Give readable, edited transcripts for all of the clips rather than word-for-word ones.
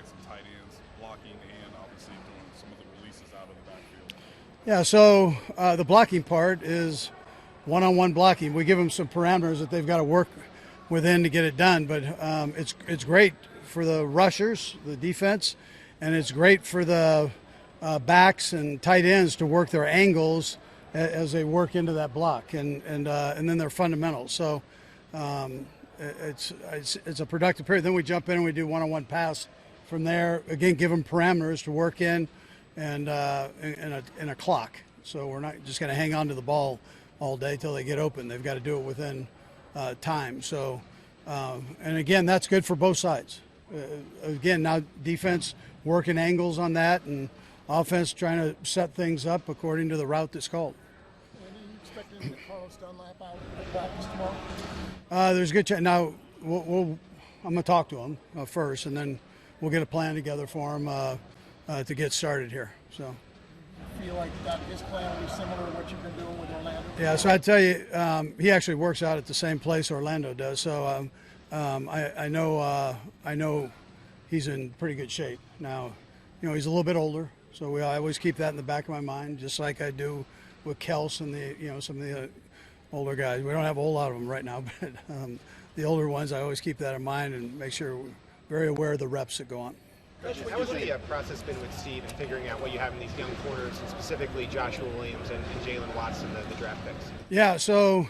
quarterbacks and tight ends, blocking, and obviously doing some of the releases out of the backfield? Yeah, so the blocking part is one-on-one blocking. We give them some parameters that they've got to work within to get it done, but it's great for the rushers, the defense, and it's great for the backs and tight ends to work their angles as they work into that block, and then their fundamentals. So it's a productive period. Then we jump in and we do one-on-one pass from there. Again, give them parameters to work in, and in a clock. So we're not just going to hang on to the ball all day till they get open. They've got to do it within time. So, and again, that's good for both sides. Again, now defense working angles on that, and offense trying to set things up according to the route that's called. Are you expecting Carlos Dunlap out at practice tomorrow? There's a good chance. Now, I'm going to talk to him first, and then we'll get a plan together for him to get started here. So. Feel like that his plan will be similar to what you've been doing with Orlando? Yeah, so I tell you, he actually works out at the same place Orlando does. So I know he's in pretty good shape now. You know, he's a little bit older, so I always keep that in the back of my mind, just like I do with Kels and some of the older guys. We don't have a whole lot of them right now, but the older ones, I always keep that in mind and make sure we're very aware of the reps that go on. How has the process been with Steve and figuring out what you have in these young corners, and specifically Joshua Williams and Jalen Watson, the draft picks? Yeah, so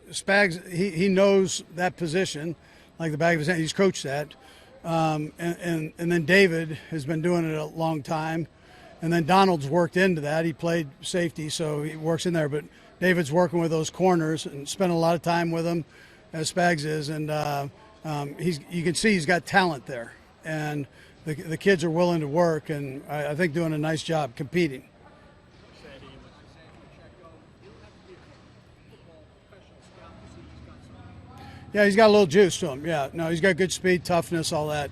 Spags, he knows that position like the back of his hand. He's coached that. And then David has been doing it a long time. And then Donald's worked into that. He played safety, so he works in there. But David's working with those corners and spent a lot of time with them, as Spags is. And you can see he's got talent there. And the kids are willing to work, and I think doing a nice job competing. Yeah, he's got a little juice to him. Yeah, no, he's got good speed, toughness, all that.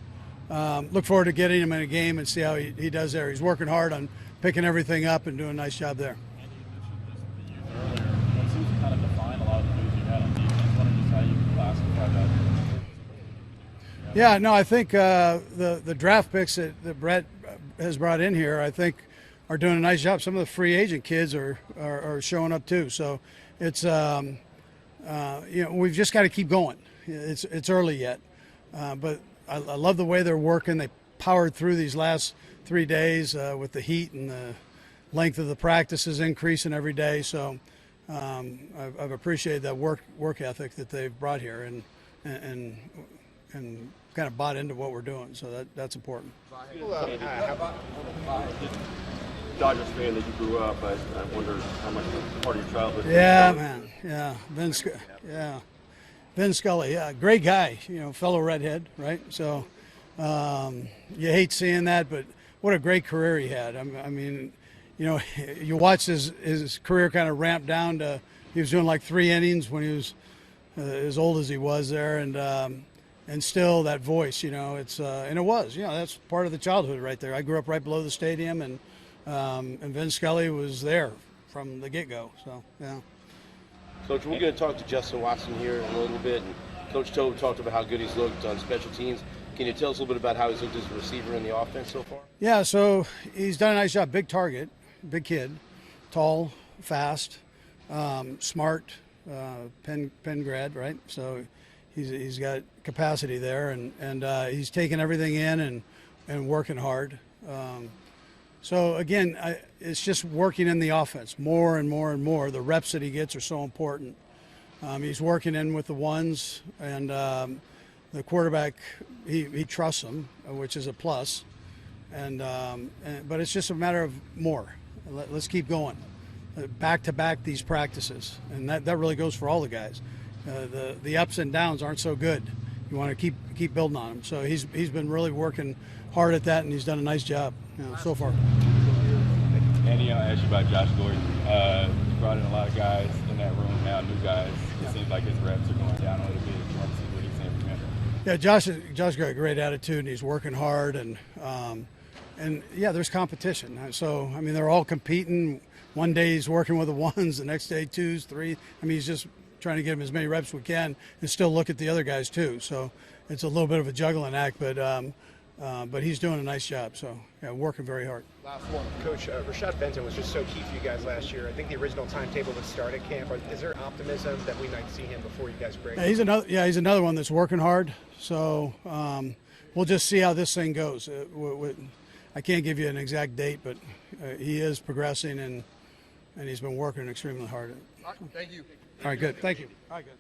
Look forward to getting him in a game and see how he does there. He's working hard on picking everything up and doing a nice job there. Andy, you mentioned this to the youth earlier. It seems to kind of define a lot of the moves you had on defense. I wonder just how you can classify that. Yeah, no, I think the draft picks that Brett has brought in here, I think, are doing a nice job. Some of the free agent kids are showing up too. So it's we've just got to keep going. It's early yet, but I love the way they're working. They powered through these last 3 days with the heat, and the length of the practices increasing every day. So I've appreciated that work ethic that they've brought here, and kind of bought into what we're doing, so that's important. Dodgers fan that you grew up, I wonder how much part of your childhood. Yeah, man. Yeah, Vin Scully. Yeah, great guy. Fellow redhead, right? So you hate seeing that, but what a great career he had. I mean, you watch his career kind of ramp down to, he was doing like 3 innings when he was as old as he was there, and still that voice, it's and it was, that's part of the childhood right there. I grew up right below the stadium, and Vin Scully was there from the get-go. So yeah. Coach, we're going to talk to Justin Watson here in a little bit, and Coach Tobe talked about how good he's looked on special teams. Can you tell us a little bit about how he's looked as a receiver in the offense so far? Yeah, so he's done a nice job. Big target, big kid, tall, fast, smart, Penn grad, right? So he's got capacity there, and he's taking everything in and working hard. So again, it's just working in the offense more and more and more. The reps that he gets are so important. He's working in with the ones, and the quarterback, he trusts them, which is a plus. But it's just a matter of more. Let's keep going, back to back these practices, and that really goes for all the guys. The ups and downs aren't so good. You want to keep building on them. So he's been really working hard at that, and he's done a nice job so far. Andy, I'll ask you about Josh Gordon. You brought in a lot of guys in that room now, new guys. It seems like his reps are going down a little bit. You want to see what he's saying from him. Yeah, Josh got a great attitude, and he's working hard, and yeah, there's competition. So I mean, they're all competing. One day he's working with the ones, the next day 2s, 3s. I mean, he's just trying to get him as many reps as we can, and still look at the other guys too. So it's a little bit of a juggling act, but But he's doing a nice job. So yeah, working very hard. Last one. Coach, Rashad Benton was just so key for you guys last year. I think the original timetable was start at camp. Is there optimism that we might see him before you guys break? Yeah, he's another one that's working hard. So we'll just see how this thing goes. I can't give you an exact date, but he is progressing and he's been working extremely hard. All right, thank you. All right, good. Thank you. All right, good.